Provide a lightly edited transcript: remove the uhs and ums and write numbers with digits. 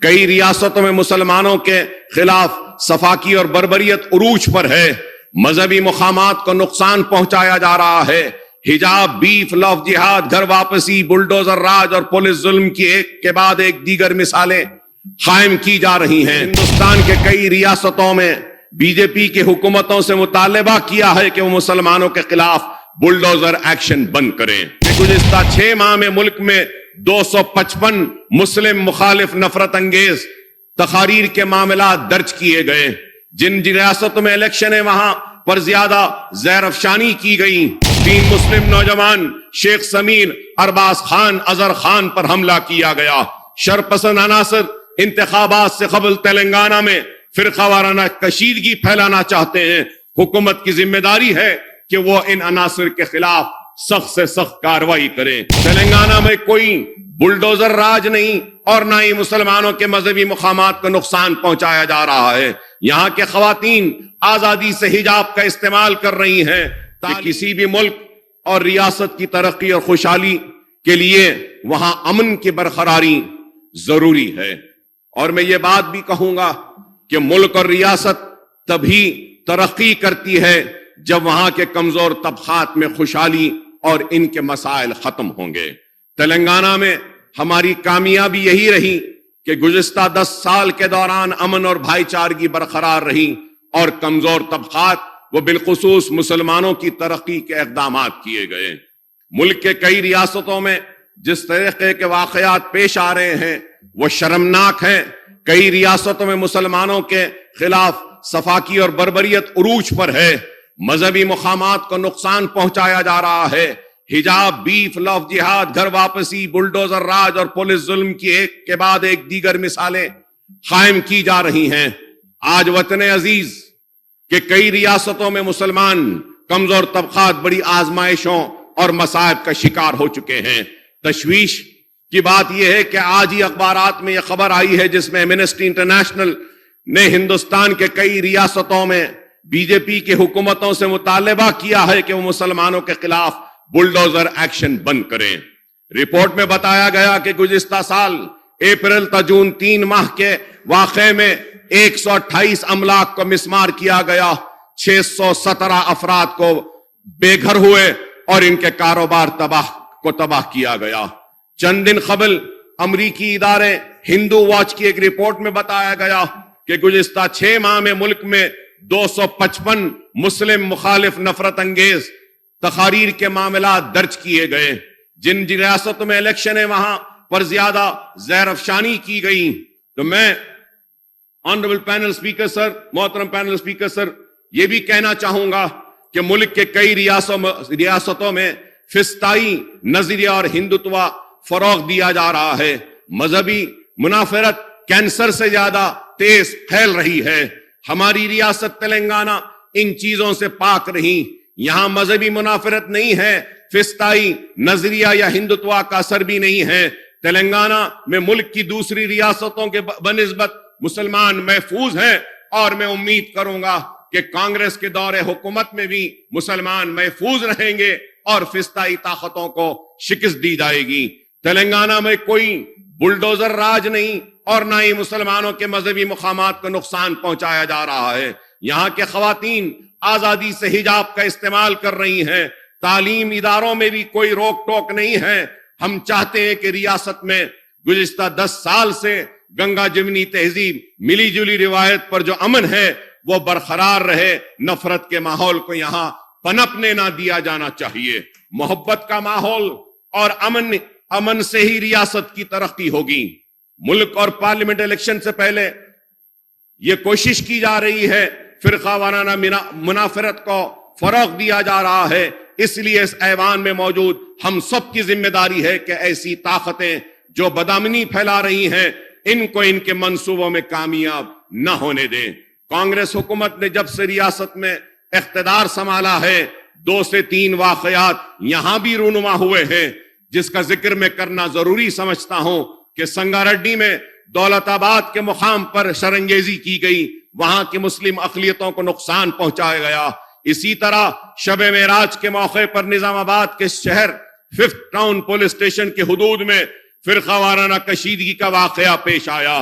کئی ریاستوں میں مسلمانوں کے خلاف سفاکی اور بربریت عروج پر ہے، مذہبی مقامات کو نقصان پہنچایا جا رہا ہے، حجاب، بیف، لو جہاد، گھر واپسی، بلڈوزر راج اور پولیس ظلم کی ایک کے بعد ایک دیگر مثالیں قائم کی جا رہی ہیں۔ ہندوستان کے کئی ریاستوں میں بی جے پی کی حکومتوں سے مطالبہ کیا ہے کہ وہ مسلمانوں کے خلاف بلڈوزر ایکشن بند کریں۔ گزشتہ 6 ماہ میں ملک میں 255 مسلم مخالف نفرت انگیز تقاریر کے معاملات درج کیے گئے۔ جن ریاستوں میں الیکشن ہے وہاں پر زیادہ زہر افشانی کی گئی۔ 3 مسلم نوجوان شیخ سمیر، ارباز خان، اظہر خان پر حملہ کیا گیا۔ شرپسند عناصر انتخابات سے قبل تلنگانہ میں فرقہ وارانہ کشیدگی پھیلانا چاہتے ہیں۔ حکومت کی ذمہ داری ہے کہ وہ ان عناصر کے خلاف سخت سے سخت کارروائی کریں۔ تلنگانہ میں کوئی بلڈوزر راج نہیں اور نہ ہی مسلمانوں کے مذہبی مقامات کو نقصان پہنچایا جا رہا ہے۔ یہاں کے خواتین آزادی سے حجاب کا استعمال کر رہی ہیں تاکہ کسی بھی ملک اور ریاست کی ترقی اور خوشحالی کے لیے وہاں امن کی برقراری ضروری ہے۔ اور میں یہ بات بھی کہوں گا کہ ملک اور ریاست تبھی ترقی کرتی ہے جب وہاں کے کمزور طبقات میں خوشحالی اور ان کے مسائل ختم ہوں گے۔ تلنگانہ میں ہماری کامیابی یہی رہی کہ گزشتہ 10 سال کے دوران امن اور بھائی چارگی برقرار رہی اور کمزور طبقات وہ بالخصوص مسلمانوں کی ترقی کے اقدامات کیے گئے۔ ملک کے کئی ریاستوں میں جس طریقے کے واقعات پیش آ رہے ہیں وہ شرمناک ہیں۔ کئی ریاستوں میں مسلمانوں کے خلاف سفاکی اور بربریت عروج پر ہے، مذہبی مقامات کو نقصان پہنچایا جا رہا ہے، حجاب، بیف، لو جہاد، گھر واپسی، بلڈوزر راج اور پولیس ظلم کی ایک کے بعد ایک دیگر مثالیں قائم کی جا رہی ہیں۔ آج وطن عزیز کہ کئی ریاستوں میں مسلمان کمزور طبقات بڑی آزمائشوں اور مصائب کا شکار ہو چکے ہیں۔ تشویش کی بات یہ ہے کہ آج ہی اخبارات میں یہ خبر آئی ہے جس میں ایمنسٹی انٹرنیشنل نے ہندوستان کے کئی ریاستوں میں بی جے پی کی حکومتوں سے مطالبہ کیا ہے کہ وہ مسلمانوں کے خلاف بلڈوزر ایکشن بند کریں۔ رپورٹ میں بتایا گیا کہ گزشتہ سال اپریل تا جون 3 ماہ کے واقعے میں 128 املاک کو مسمار کیا گیا، 617 افراد کو بے گھر ہوئے اور ان کے کاروبار تباہ کیا گیا۔ چند دن قبل امریکی ادارے ہندو واچ کی ایک رپورٹ میں بتایا گیا کہ گزشتہ 6 ماہ میں ملک میں 255 مسلم مخالف نفرت انگیز تقاریر کے معاملات درج کیے گئے۔ جن ریاستوں میں الیکشن ہے وہاں پر زیادہ زہر افشانی کی گئی۔ تو میں آنریبل پینل سپیکر سر، محترم پینل سپیکر سر، یہ بھی کہنا چاہوں گا کہ ملک کے کئی ریاستوں میں فسطائی نظریہ اور ہندوتوا فروغ دیا جا رہا ہے۔ مذہبی منافرت کینسر سے زیادہ تیز پھیل رہی ہے۔ ہماری ریاست تلنگانہ ان چیزوں سے پاک رہی۔ یہاں مذہبی منافرت نہیں ہے، فسطائی نظریہ یا ہندوتوا کا اثر بھی نہیں ہے۔ تلنگانہ میں ملک کی دوسری ریاستوں کے بنسبت مسلمان محفوظ ہیں اور میں امید کروں گا کہ کانگریس کے دور حکومت میں بھی مسلمان محفوظ رہیں گے اور فسطائی طاقتوں کو شکست دی جائے گی۔ تلنگانہ میں کوئی بلڈوزر راج نہیں اور نہ ہی مسلمانوں کے مذہبی مقامات کو نقصان پہنچایا جا رہا ہے۔ یہاں کے خواتین آزادی سے حجاب کا استعمال کر رہی ہیں۔ تعلیم اداروں میں بھی کوئی روک ٹوک نہیں ہے۔ ہم چاہتے ہیں کہ ریاست میں گزشتہ 10 سال سے گنگا جمنی تہذیب، ملی جلی روایت پر جو امن ہے وہ برقرار رہے۔ نفرت کے ماحول کو یہاں پنپنے نہ دیا جانا چاہیے۔ محبت کا ماحول اور امن سے ہی ریاست کی ترقی ہوگی۔ ملک اور پارلیمنٹ الیکشن سے پہلے یہ کوشش کی جا رہی ہے، فرقہ وارانہ منافرت کو فروغ دیا جا رہا ہے۔ اس لیے اس ایوان میں موجود ہم سب کی ذمہ داری ہے کہ ایسی طاقتیں جو بدامنی پھیلا رہی ہیں ان کو ان کے منصوبوں میں کامیاب نہ ہونے دیں۔ کانگریس حکومت نے جب سے ریاست میں اقتدار سنبھالا ہے 2 سے 3 واقعات یہاں بھی رونما ہوئے ہیں جس کا ذکر میں کرنا ضروری سمجھتا ہوں کہ سنگاریڈی میں دولت آباد کے مقام پر شرنگیزی کی گئی، وہاں کی مسلم اقلیتوں کو نقصان پہنچایا گیا۔ اسی طرح شب معراج کے موقع پر نظام آباد کے شہر 5th ٹاؤن پولیس اسٹیشن کے حدود میں فرقہ وارانہ کشیدگی کا واقعہ پیش آیا۔